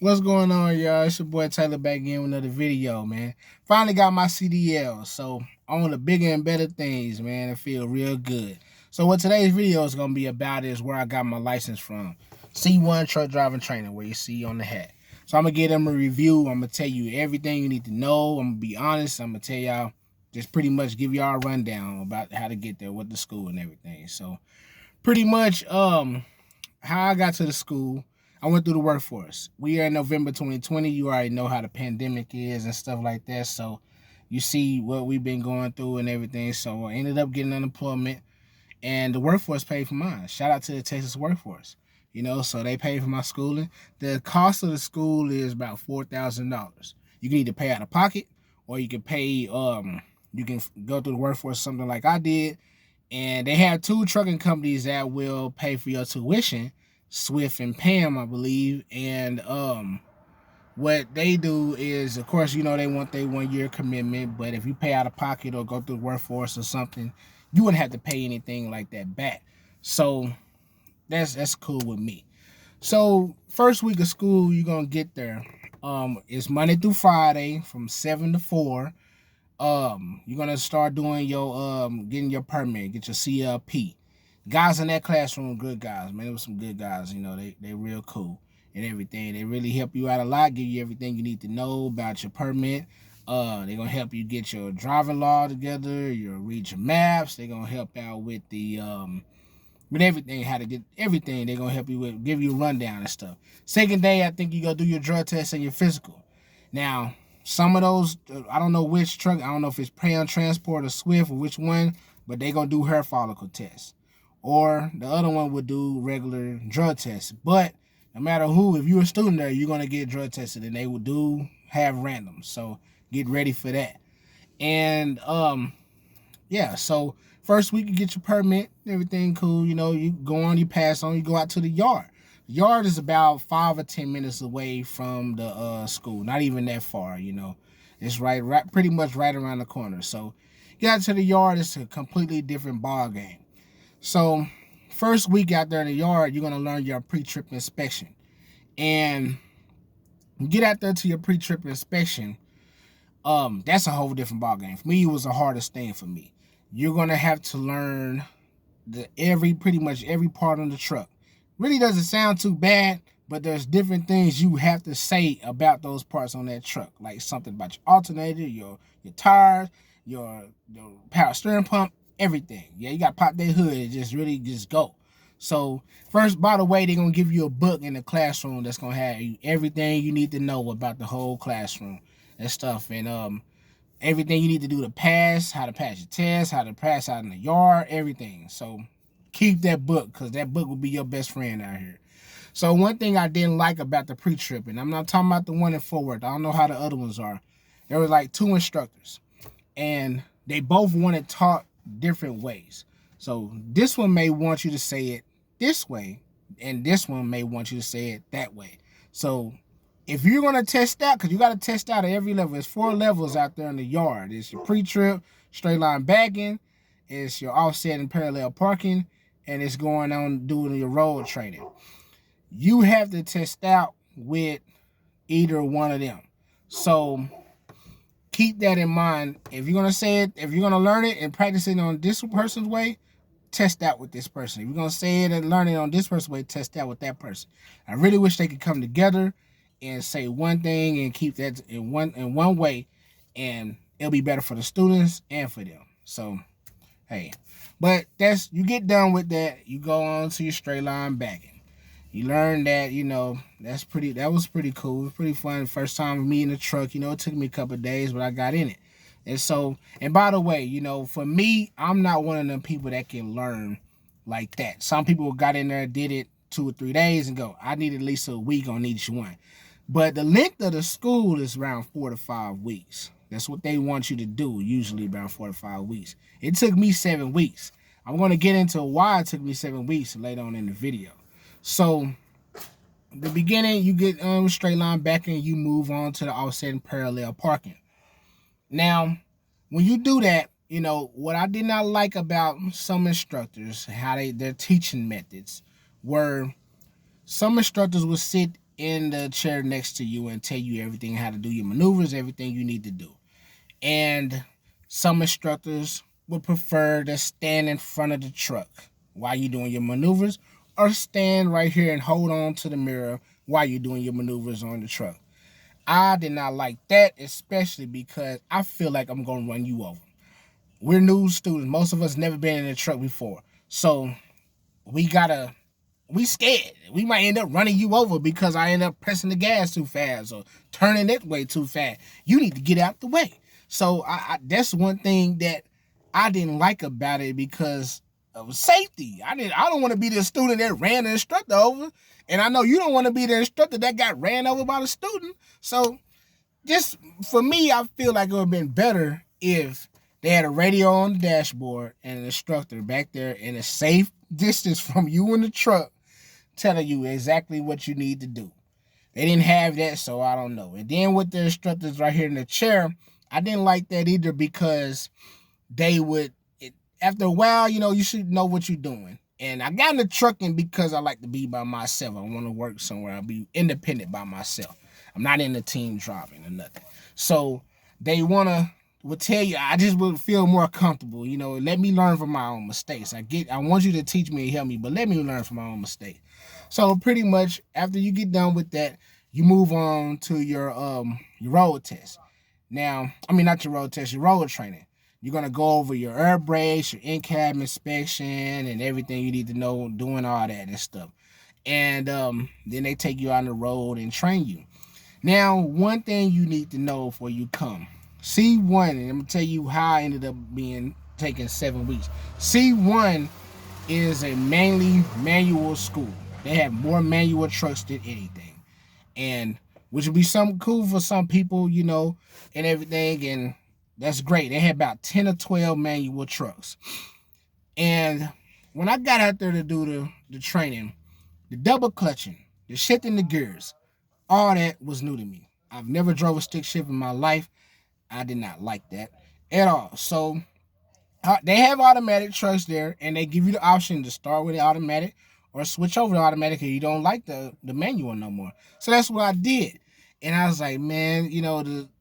What's going on, y'all? It's your boy Taylor back again with another video, man. Finally got my CDL, so on to bigger and better things, man. It feel real good. So what today's video is gonna be about is where I got my license from. C1 truck driving training, where you see on the hat. So I'm gonna give them a review. I'm gonna tell you everything you need to know. I'm gonna be honest. I'm gonna tell y'all, just pretty much give y'all a rundown about how to get there with the school and everything. So pretty much, how I got to the school, I went through the workforce. We are in November 2020. You already know how the pandemic is and stuff like that. So you see what we've been going through and everything. So I ended up getting unemployment, and the workforce paid for mine. Shout out to the Texas workforce. So they paid for my schooling. The cost of the school is about $4,000. You can either pay out of pocket, or you can pay, you can go through the workforce, something like I did. And they have two trucking companies that will pay for your tuition, Swift and Pam, I believe. And what they do is, of course, they want their 1 year commitment. But if you pay out of pocket or go through the workforce or something, you wouldn't have to pay anything like that back. So that's cool with me. So first week of school, you're gonna get there. It's Monday through Friday from 7 to 4. You're gonna start doing your getting your permit, get your CLP. Guys in that classroom, good guys, man. It was some good guys. They real cool and everything. They really help you out a lot, give you everything you need to know about your permit. They're gonna help you get your driving law together. You'll read your maps. They're gonna help out with the with everything, how to get everything. They're gonna help you with, give you a rundown and stuff. Second day, I think you go do your drug test and your physical. Now, some of those, I don't know which truck, I don't know if it's Pam Transport or Swift or which one, but they gonna do hair follicle tests. Or the other one would do regular drug tests. But no matter who, if you're a student there, you're gonna get drug tested, and they will do have randoms. So get ready for that. And yeah, so first week you get your permit, everything cool. You go on, you pass on, you go out to the yard. The yard is about 5 or 10 minutes away from the school, not even that far. It's right, pretty much right around the corner. So get out to the yard, it's a completely different ball game. So first week out there in the yard, you're gonna learn your pre-trip inspection, and get out there to your pre-trip inspection. That's a whole different ball game. For me, it was the hardest thing for me. You're gonna have to learn pretty much every part on the truck. Really doesn't sound too bad, but there's different things you have to say about those parts on that truck, like something about your alternator, your tires, your power steering pump, everything. Yeah, you got to pop that hood and just go. So first, by the way, they're gonna give you a book in the classroom that's gonna have everything you need to know about the whole classroom and stuff, and everything you need to do to pass, how to pass your test, how to pass out in the yard, everything. So keep that book, because that book will be your best friend out here. So one thing I didn't like about the pre-trip, and I'm not talking about the one in Fort Worth, I don't know how the other ones are. There were like two instructors, and they both wanted taught different ways. So this one may want you to say it this way, and this one may want you to say it that way. So if you're going to test out, because you got to test out at every level. There's 4 levels out there in the yard. It's your pre-trip, straight line backing, it's your offset and parallel parking, and it's going on doing your road training. You have to test out with either one of them. So keep that in mind. If you're going to say it, if you're going to learn it and practice it on this person's way, test out with this person. If you're going to say it and learn it on this person's way, test out with that person. I really wish they could come together and say one thing and keep that in one way, and it'll be better for the students and for them. So hey, but you get done with that, you go on to your straight line backing. You learn that, that was pretty cool. It was pretty fun. First time with me in the truck, it took me a couple of days, but I got in it. And by the way, for me, I'm not one of them people that can learn like that. Some people got in there, did it 2 or 3 days and go, I need at least a week on each one. But the length of the school is around 4 to 5 weeks. That's what they want you to do, usually around 4 to 5 weeks. It took me 7 weeks. I'm going to get into why it took me 7 weeks later on in the video. So the beginning, you get straight line backing, you move on to the offset and parallel parking. Now, when you do that, what I did not like about some instructors, how their teaching methods were, some instructors would sit in the chair next to you and tell you everything, how to do your maneuvers, everything you need to do. And some instructors would prefer to stand in front of the truck while you're doing your maneuvers, or stand right here and hold on to the mirror while you're doing your maneuvers on the truck. I did not like that, especially because I feel like I'm going to run you over. We're new students. Most of us never been in a truck before. So we scared. We might end up running you over because I end up pressing the gas too fast or turning it way too fast. You need to get out the way. So that's one thing that I didn't like about it, because of safety. I don't want to be the student that ran the instructor over. And I know you don't want to be the instructor that got ran over by the student. So just for me, I feel like it would have been better if they had a radio on the dashboard and an instructor back there in a safe distance from you in the truck telling you exactly what you need to do. They didn't have that, so I don't know. And then with the instructors right here in the chair, I didn't like that either, because they would, after a while, you should know what you're doing. And I got into trucking because I like to be by myself. I want to work somewhere. I'll be independent by myself. I'm not in the team driving or nothing. So they would tell you, I just would feel more comfortable. Let me learn from my own mistakes. I want you to teach me and help me, but let me learn from my own mistakes. So pretty much after you get done with that, you move on to your road test. Now, I mean, not your road test, your road training. You're going to go over your air brakes, your in-cab inspection, and everything you need to know, doing all that and stuff. And then they take you out on the road and train you. Now, one thing you need to know before you come. C1, and I'm going to tell you how I ended up taking 7 weeks. C1 is a mainly manual school. They have more manual trucks than anything. And which would be something cool for some people, and everything. And that's great. They had about 10 or 12 manual trucks. And when I got out there to do the training, the double clutching, the shifting the gears, all that was new to me. I've never drove a stick shift in my life. I did not like that at all. So they have automatic trucks there, and they give you the option to start with the automatic or switch over to automatic if you don't like the manual no more. So that's what I did. And I was like, man,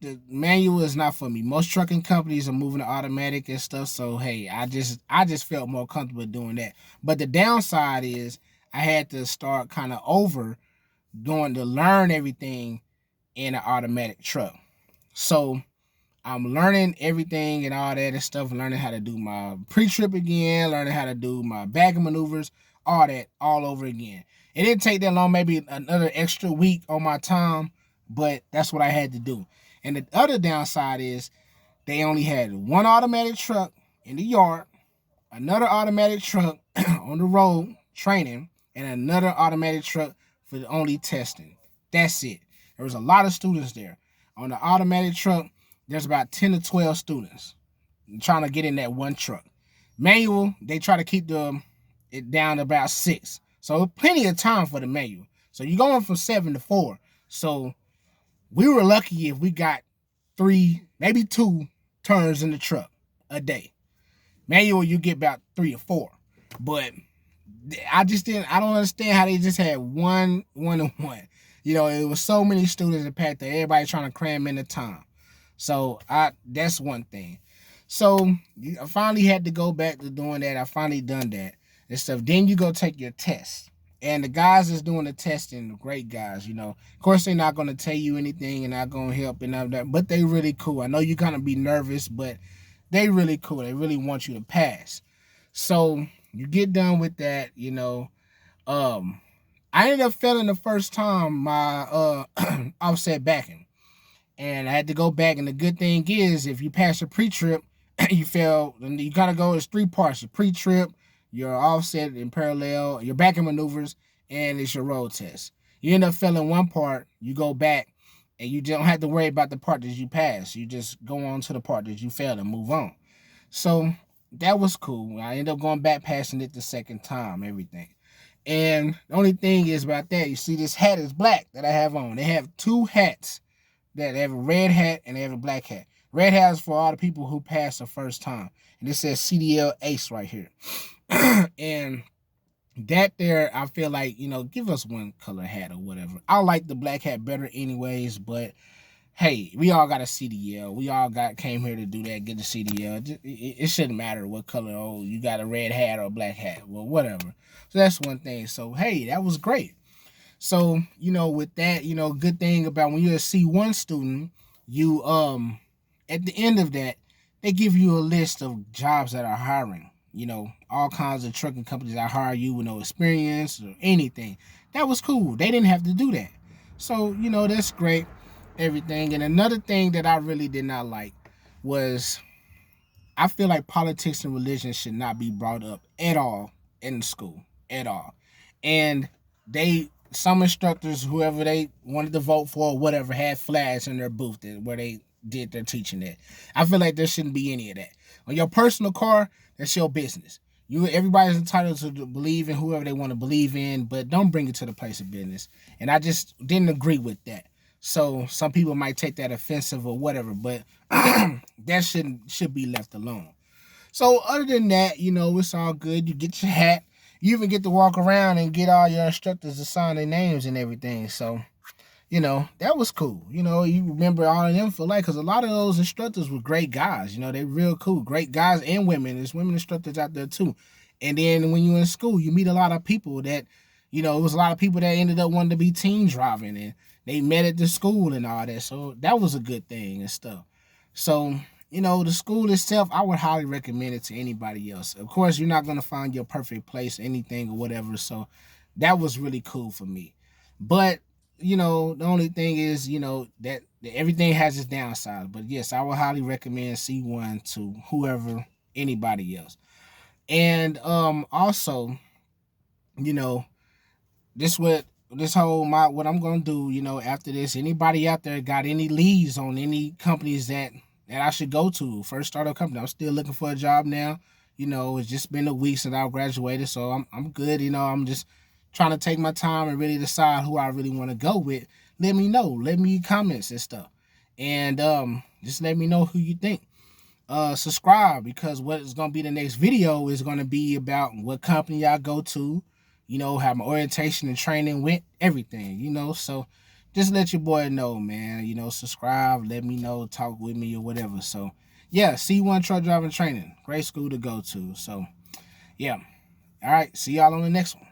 the manual is not for me. Most trucking companies are moving to automatic and stuff. So, hey, I just felt more comfortable doing that. But the downside is I had to start kind of over going to learn everything in an automatic truck. So I'm learning everything and all that and stuff, learning how to do my pre-trip again, learning how to do my backing maneuvers, all that, all over again. It didn't take that long, maybe another extra week on my time, but that's what I had to do. And the other downside is they only had one automatic truck in the yard, another automatic truck on the road training, and another automatic truck for the only testing. That's it. There was a lot of students there. On the automatic truck, there's about 10 to 12 students trying to get in that one truck. Manual, they try to keep it down to about 6. So plenty of time for the manual. So you're going from 7 to 4. So we were lucky if we got 3, maybe 2 turns in the truck a day. Manual, you get about 3 or 4. But I don't understand how they just had one and one. It was so many students that packed there. Everybody trying to cram in the time. So that's one thing. So I finally had to go back to doing that. I finally done that and stuff. Then you go take your test. And the guys that's doing the testing, the great guys, Of course, they're not going to tell you anything and not going to help and all that. But they really cool. I know you're going to be nervous, but they really cool. They really want you to pass. So you get done with that, I ended up failing the first time my offset backing. And I had to go back. And the good thing is, if you pass your pre-trip, you fail. And you gotta go. It's 3 parts: your pre-trip, your offset and parallel, your backing maneuvers, and it's your road test. You end up failing one part, you go back, and you don't have to worry about the part that you passed. You just go on to the part that you failed and move on. So that was cool. I ended up going back, passing it the second time, everything. And the only thing is about that, you see this hat is black that I have on. They have 2 hats. They have a red hat and they have a black hat. Red hat is for all the people who passed the first time. And it says CDL Ace right here. And that there, I feel like, give us one color hat or whatever. I like the black hat better anyways, but hey, we all got a CDL. We all came here to do that, get the CDL. It shouldn't matter what color. Oh, you got a red hat or a black hat. Well, whatever. So that's one thing. So hey, that was great. So with that, good thing about when you're a C1 student, you at the end of that, they give you a list of jobs that are hiring. All kinds of trucking companies that hire you with no experience or anything. That was cool. They didn't have to do that. So that's great. Everything. And another thing that I really did not like was, I feel like politics and religion should not be brought up at all in school at all. And some instructors, whoever they wanted to vote for, or whatever, had flags in their booth where they did their teaching at. I feel like there shouldn't be any of that. On your personal car, that's your business. Everybody's entitled to believe in whoever they want to believe in, but don't bring it to the place of business. And I just didn't agree with that. So some people might take that offensive or whatever, but that should be left alone. So other than that, it's all good. You get your hat. You even get to walk around and get all your instructors to sign their names and everything. So, that was cool. You remember all of them for life, because a lot of those instructors were great guys. They're real cool. Great guys and women. There's women instructors out there too. And then when you're in school, you meet a lot of people that, it was a lot of people that ended up wanting to be team driving, and they met at the school and all that. So that was a good thing and stuff. So, the school itself, I would highly recommend it to anybody else. Of course, you're not going to find your perfect place, anything or whatever. So that was really cool for me. But, the only thing is, that everything has its downside. But yes, I would highly recommend C1 to whoever, anybody else. And also, you know, what I'm gonna do, after this, anybody out there got any leads on any companies that I should go to, first startup company. I'm still looking for a job now. It's just been a week since I graduated, so I'm good. I'm just trying to take my time and really decide who I really want to go with. Let me know. Let me comments and stuff. And just let me know who you think. Subscribe, because what is gonna be the next video is gonna be about what company I go to, how my orientation and training went, everything, so just let your boy know, man. Subscribe, let me know, talk with me or whatever. So yeah, C1 truck driving training, great school to go to. So yeah. All right, see y'all on the next one.